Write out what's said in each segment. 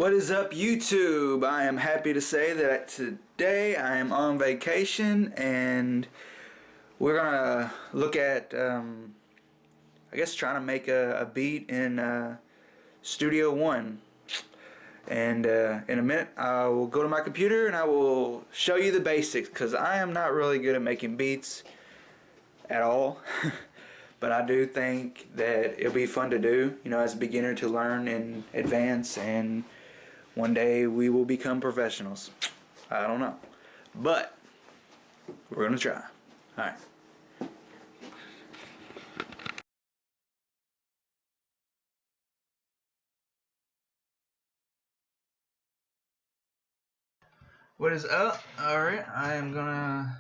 What is up, YouTube? I am happy to say that today I am on vacation and we're gonna look at, I guess, trying to make a beat in Studio One. And in a minute, I will go to my computer and I will show you the basics because I am not really good at making beats at all. But I do think that it'll be fun to do, as a beginner to learn and advance, and one day we will become professionals. I don't know. But we're going to try. Alright. What is up? Alright, I am going to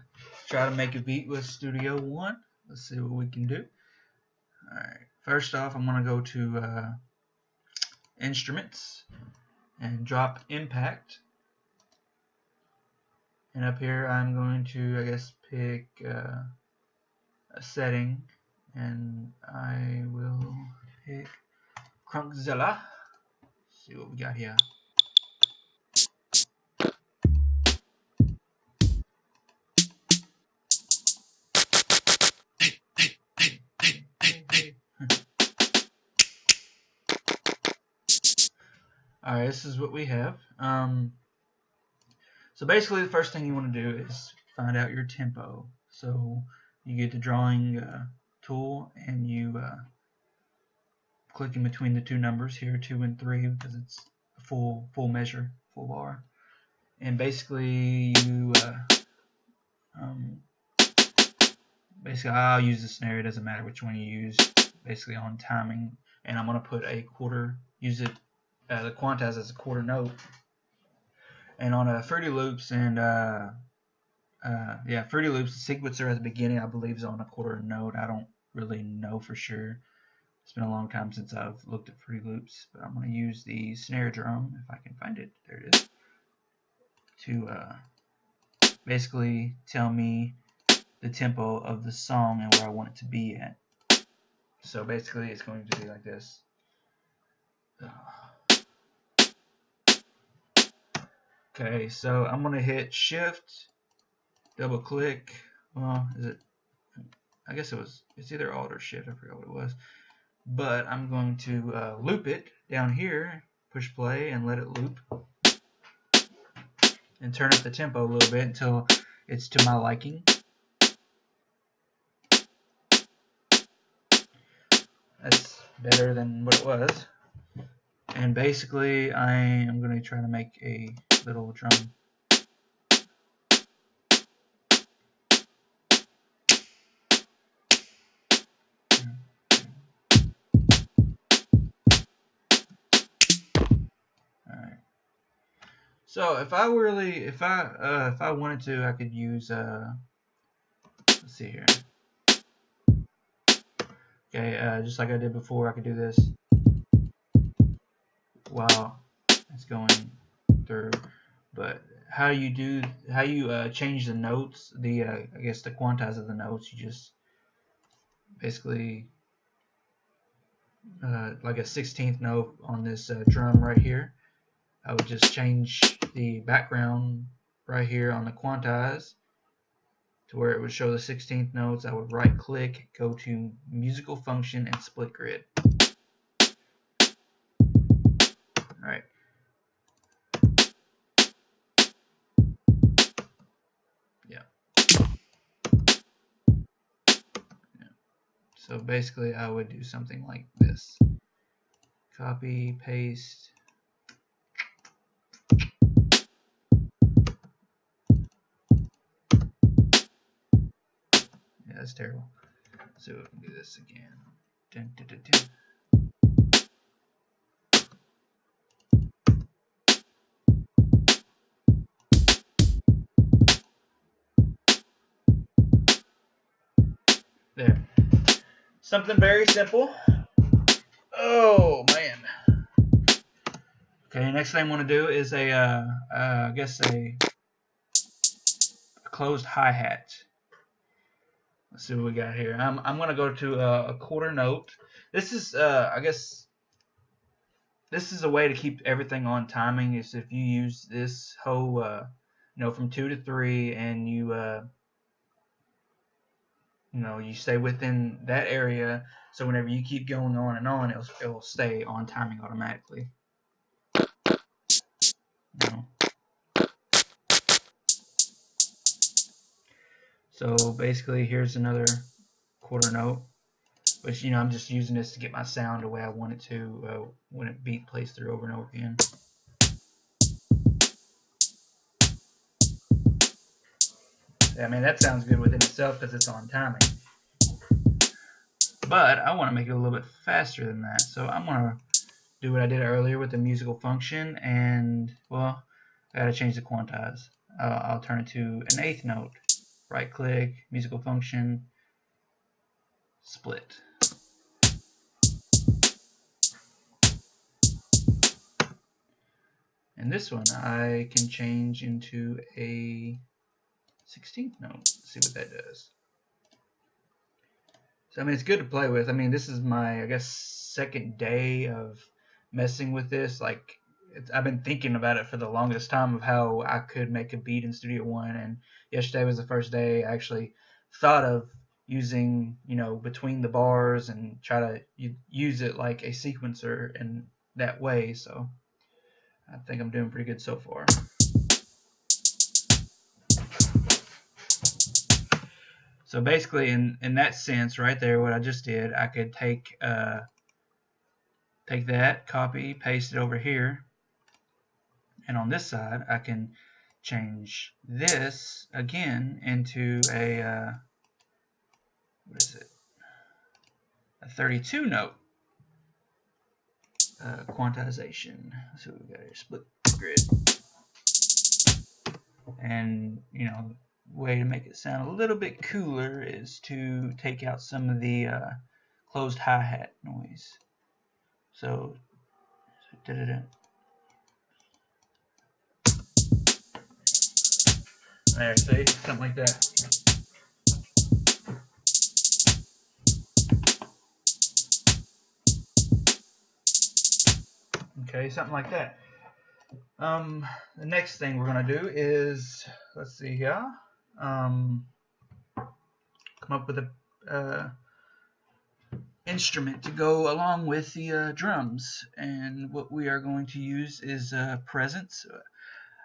try to make a beat with Studio One. Let's see what we can do. Alright, first off, I'm going to go to Instruments and drop Impact. And up here I'm going to, pick a setting, and I will pick Crunkzilla. See what we got here. Alright, this is what we have. So basically the first thing you want to do is find out your tempo. So you get the drawing tool and you click in between the two numbers here, 2 and 3, because it's a full measure, full bar. And basically you I'll use the snare. It doesn't matter which one you use, basically on timing. And I'm going to put a quarter, use it the quantize as a quarter note. And on Fruity Loops and Fruity Loops, the sequencer at the beginning, I believe, is on a quarter note. I don't really know for sure. It's been a long time since I've looked at Fruity Loops, but I'm going to use the snare drum, if I can find it. There it is. To basically tell me the tempo of the song and where I want it to be at. So basically it's going to be like this. Okay, so I'm going to hit Shift, double click. Well, is it? I guess it's either Alt or Shift. I forgot what it was. But I'm going to loop it down here, push play, and let it loop. And turn up the tempo a little bit until it's to my liking. That's better than what it was. And basically I am going to try to make a little drum. Alright. So if I wanted to, I could use let's see here. Okay, just like I did before, I could do this while it's going through. But how you change the notes, the quantize of the notes, you just basically like a 16th note on this drum right here. I would just change the background right here on the quantize to where it would show the 16th notes. I would right click, go to musical function, and split grid. Alright. Yeah. So basically I would do something like this. Copy, paste. Yeah, that's terrible. So we can do this again. Dun, dun, dun, dun. There. Something very simple. Oh man. Okay, next thing I want to do is a closed hi-hat. Let's see what we got here. I'm gonna go to a quarter note. This is I guess this is a way to keep everything on timing. Is if you use this whole, from 2 to 3, and you you stay within that area. So whenever you keep going on and on, it'll stay on timing automatically. So basically, here's another quarter note, which I'm just using this to get my sound the way I want it to when it beat plays through over and over again. I mean, that sounds good within itself because it's on timing. But I want to make it a little bit faster than that, so I'm going to do what I did earlier with the musical function, and, well, I got to change the quantize. I'll turn it to an eighth note. Right click, musical function, split. And this one I can change into a 16th note. Let's see what that does. So I mean, it's good to play with. I mean, this is my, I guess, second day of messing with this. Like, I've been thinking about it for the longest time of how I could make a beat in Studio One, and yesterday was the first day I actually thought of using, between the bars and try to use it like a sequencer in that way. So I think I'm doing pretty good so far. So basically, in that sense, right there, what I just did, I could take that, copy, paste it over here, and on this side, I can change this again into a what is it? A 32 note quantization. So we got here, split grid, and way to make it sound a little bit cooler is to take out some of the closed hi-hat noise. So there, see, something like that. Okay, something like that. The next thing we're gonna do is, let's see here, come up with a instrument to go along with the drums, and what we are going to use is presence.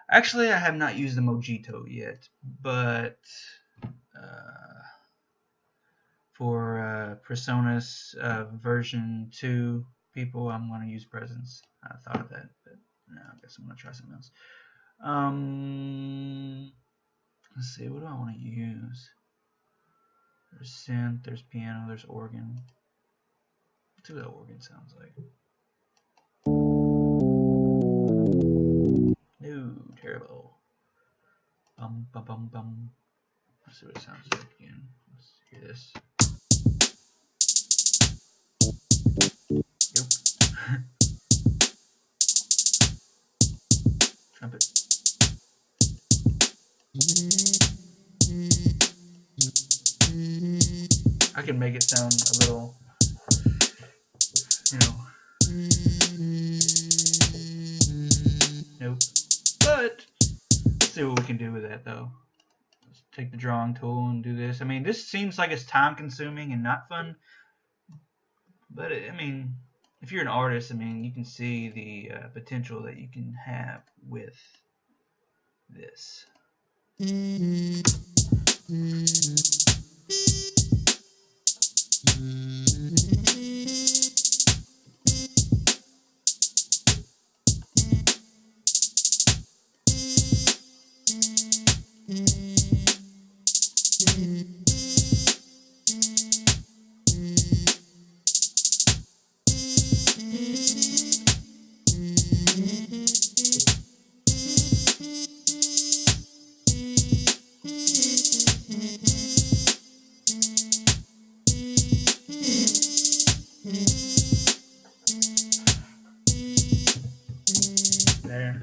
Actually, I have not used the Mojito yet, but for Presonus version 2 people, I'm going to use presence. I thought of that, but no, I guess I'm going to try something else. Let's see, what do I want to use? There's synth, there's piano, there's organ. Let's see what that organ sounds like. No, terrible. Bum, bum, bum, bum. Let's see what it sounds like again. Let's hear this. Yep. Trumpet. I can make it sound a little, nope. But let's see what we can do with that, though. Let's take the drawing tool and do this. I mean, this seems like it's time-consuming and not fun. But, I mean, if you're an artist, I mean, you can see the potential that you can have with this. There.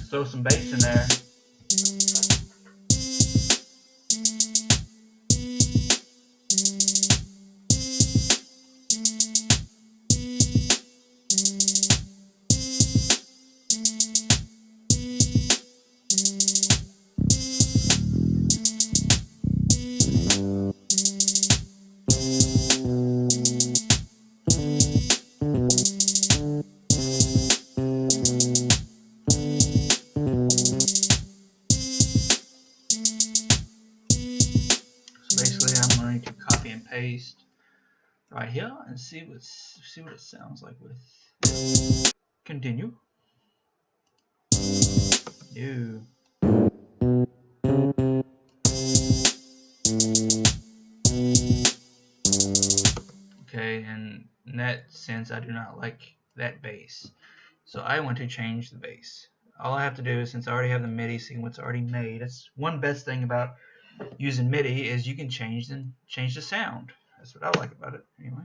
Throw some bass in there. going to copy and paste right here and see what it sounds like with this. Continue. New. Okay, and in that sense, I do not like that bass. So I want to change the bass. All I have to do is, since I already have the MIDI sequence already made, that's one best thing about using MIDI is you can change the sound. That's what I like about it, anyway.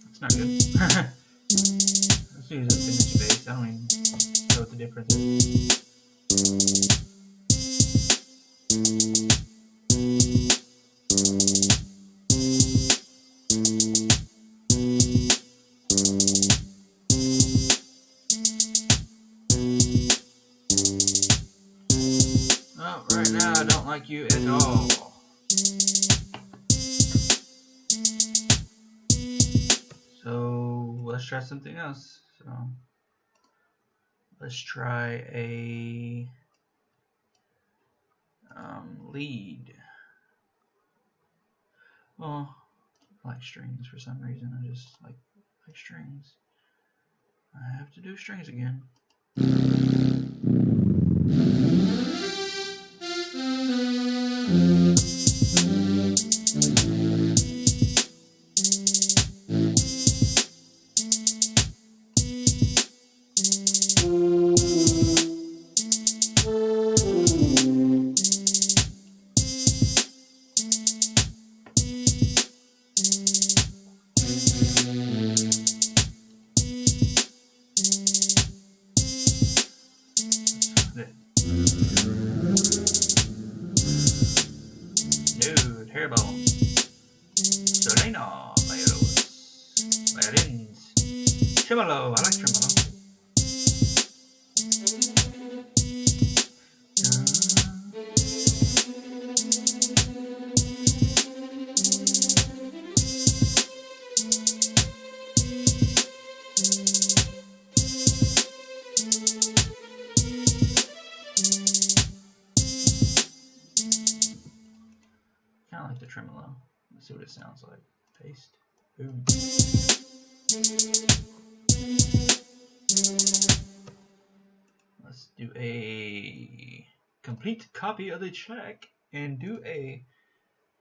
It's not good. Let's use a finished bass. I don't even know what the difference is. Oh, right now I don't like you at all. So let's try something else. So let's try a lead. Well, I like strings for some reason. I just like strings. I have to do strings again. No, terrible. Soleno, violins, tremolo. I like tremolo. Kind of like the tremolo. Let's see what it sounds like. Paste. Boom. Let's do a complete copy of the track and do a,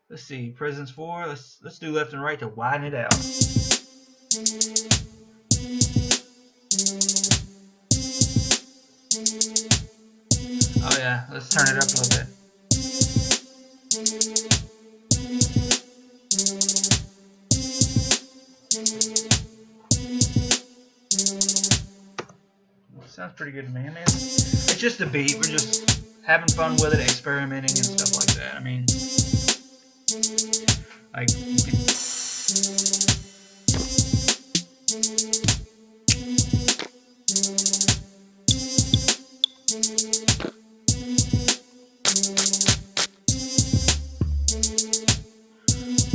let's see, presence 4. Let's do left and right to widen it out. Oh yeah, let's turn it up a little bit. Sounds pretty good to me. I mean, it's just a beat. We're just having fun with it, experimenting and stuff like that. I mean, like,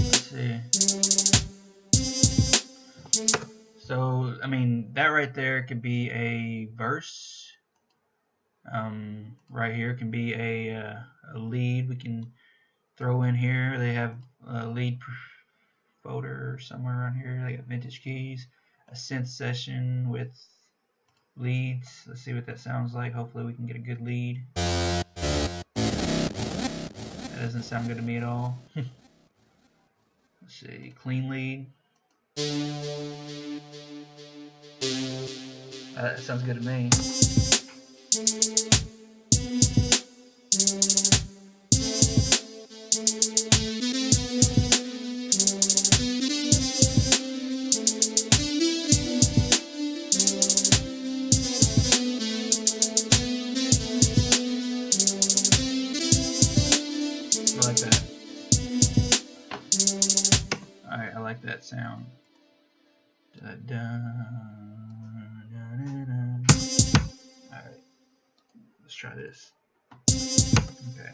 let's see. So, I mean, that right there could be a verse. Right here can be a lead we can throw in here. They have a lead folder somewhere around here. They got vintage keys, a synth session with leads. Let's see what that sounds like. Hopefully we can get a good lead. That doesn't sound good to me at all. Let's see, clean lead. That sounds good to me. like that sound. Alright, let's try this. Okay.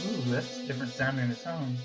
Ooh, that's different sounding its own.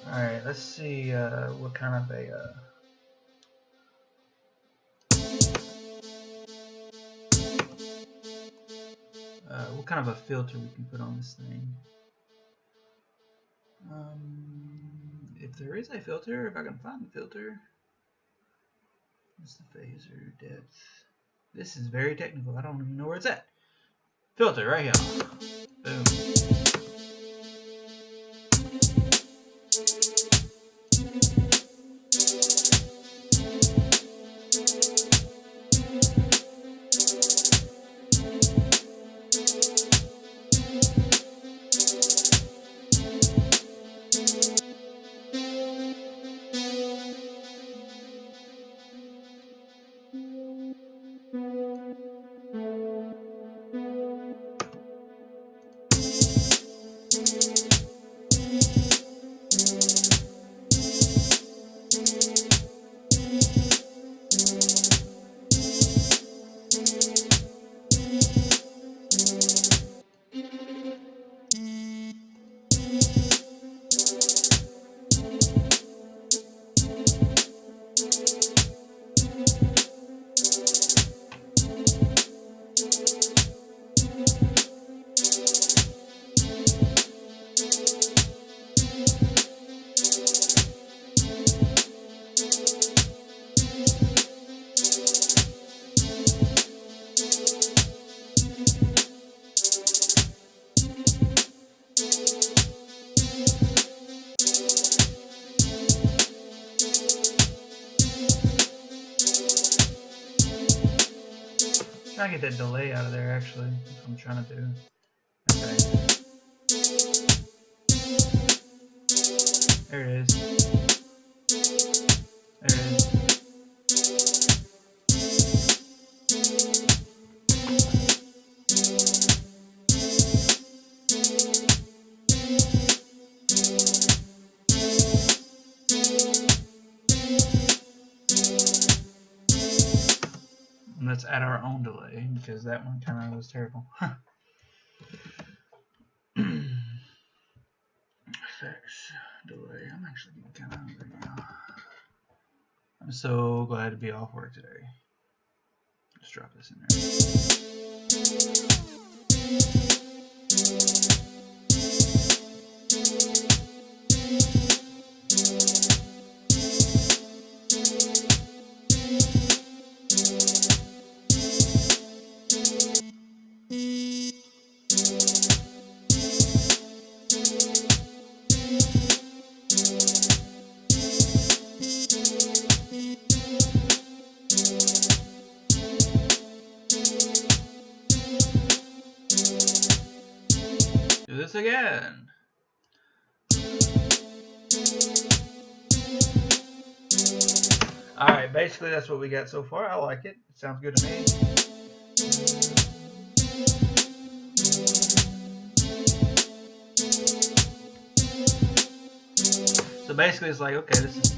Alright, let's see what kind of a filter we can put on this thing. If there is a filter, if I can find the filter. What's the phaser depth? This is very technical. I don't even know where it's at. Filter right here. Boom. Trying to get that delay out of there, actually. That's what I'm trying to do. Okay. There it is. There it is. And let's add our own delay, because that one kind of was terrible. Effects, delay. I'm actually getting kind of hungry now. I'm so glad to be off work today. Let's drop this in there. Do this again. Alright, basically that's what we got so far. I like it. It sounds good to me. So basically it's like, okay, this is...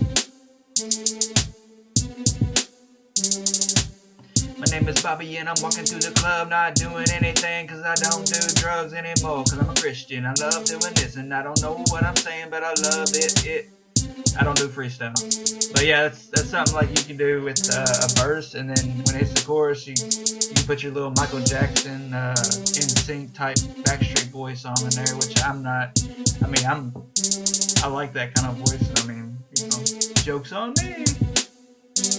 My name is Bobby and I'm walking through the club, not doing anything cause I don't do drugs anymore cause I'm a Christian. I love doing this and I don't know what I'm saying, but I love it. I don't do freestyle. But yeah, that's something like you can do with a verse, and then when it hits the chorus, you can put your little Michael Jackson NSYNC type Backstreet Boys song in there, which I'm not. I mean, I like that kind of voice. I mean, you know, joke's on me.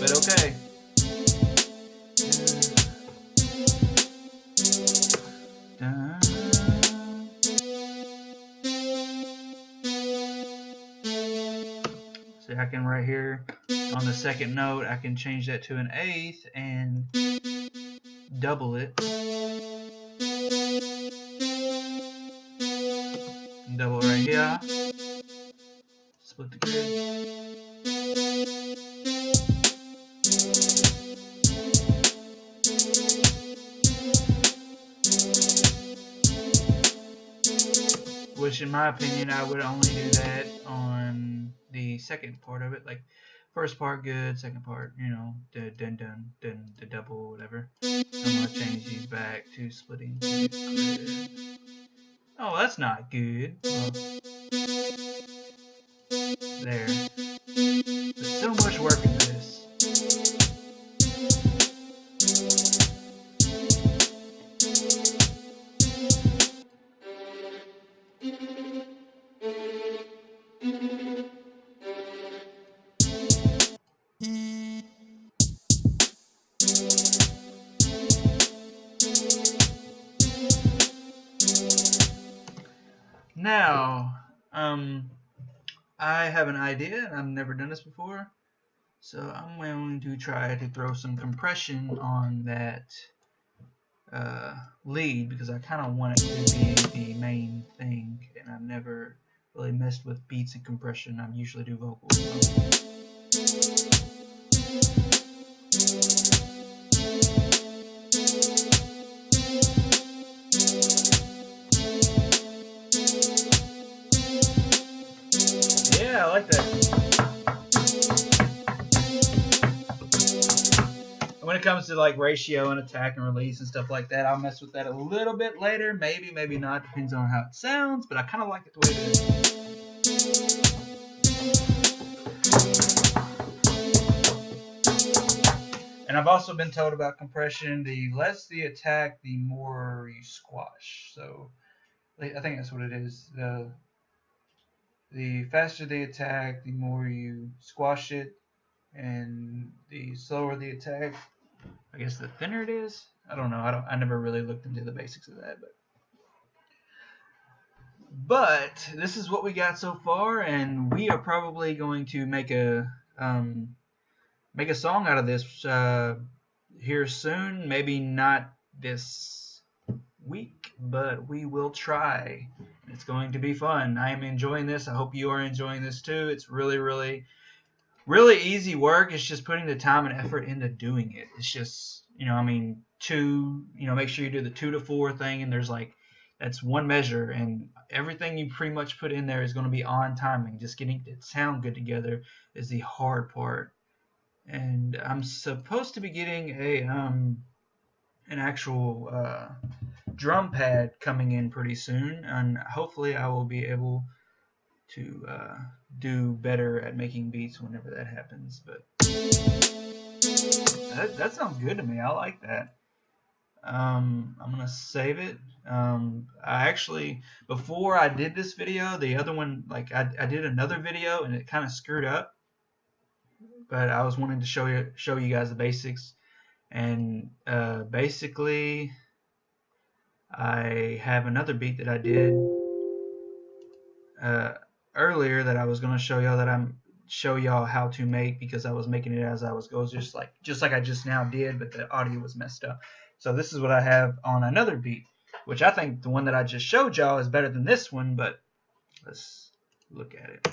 But okay. So I can right here on the second note, I can change that to an eighth and double it. And double it right here. Split the grid. Which in my opinion, I would only do that on the second part of it. Like, first part good, second part, you know, dun, the double, whatever. I'm going to change these back to splitting the grid. Oh, that's not good. Well, there. There's so much work into this. Now, I have an idea, and I've never done this before, so I'm going to try to throw some compression on that lead, because I kind of want it to be the main thing, and I've never really messed with beats and compression. I usually do vocals. So. Yeah, I like that. When it comes to like ratio and attack and release and stuff like that, I'll mess with that a little bit later. Maybe, maybe not. Depends on how it sounds, but I kind of like it the way it is. And I've also been told about compression, the less the attack, the more you squash. So I think that's what it is. The faster the attack, the more you squash it, and the slower the attack, I guess the thinner it is. I don't know. I never really looked into the basics of that, but this is what we got so far, and we are probably going to make a song out of this here soon. Maybe not this week, but we will try. It's going to be fun. I am enjoying this. I hope you are enjoying this too. It's really, really, really easy work. It's just putting the time and effort into doing it. It's just, you know, I mean, make sure you do the 2 to 4 thing, and there's like, that's one measure, and everything you pretty much put in there is going to be on timing. Just getting it sound good together is the hard part. And I'm supposed to be getting an actual drum pad coming in pretty soon, and hopefully I will be able to do better at making beats whenever that happens. But that sounds good to me. I like that. I'm gonna save it. I actually, before I did this video, the other one, like I did another video and it kind of screwed up, but I was wanting to show you guys the basics. And basically I have another beat that I did earlier that I was going to show y'all how to make, because I was making it as I was going, just like I just now did, but the audio was messed up. So this is what I have on another beat, which I think the one that I just showed y'all is better than this one, but let's look at it.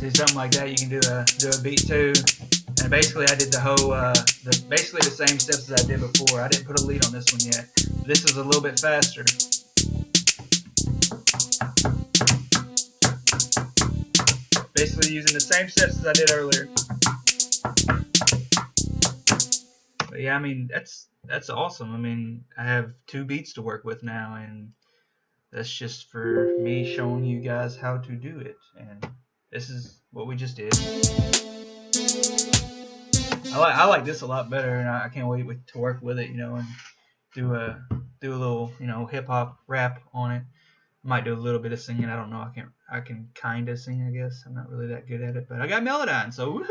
See, something like that, you can do a beat too. And basically, I did the whole, basically the same steps as I did before. I didn't put a lead on this one yet. This is a little bit faster. Basically using the same steps as I did earlier. But yeah, I mean, that's awesome. I mean, I have 2 beats to work with now, and that's just for me showing you guys how to do it. And this is what we just did. I like this a lot better, and I can't wait to work with it, and do a little, hip hop rap on it. Might do a little bit of singing. I don't know. I can kind of sing, I guess. I'm not really that good at it, but I got Melodyne, so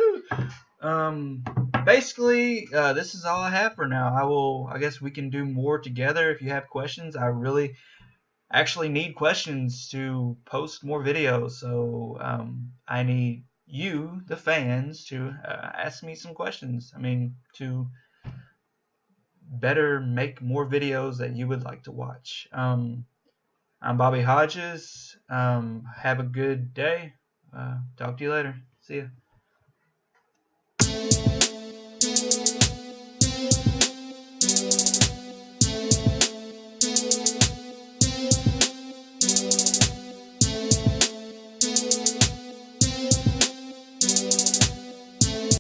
woohoo. Basically, this is all I have for now. I guess we can do more together if you have questions. I really actually need questions to post more videos, so I need you, the fans, to ask me some questions. I mean, to better make more videos that you would like to watch. I'm Bobby Hodges. Have a good day. Talk to you later. See ya.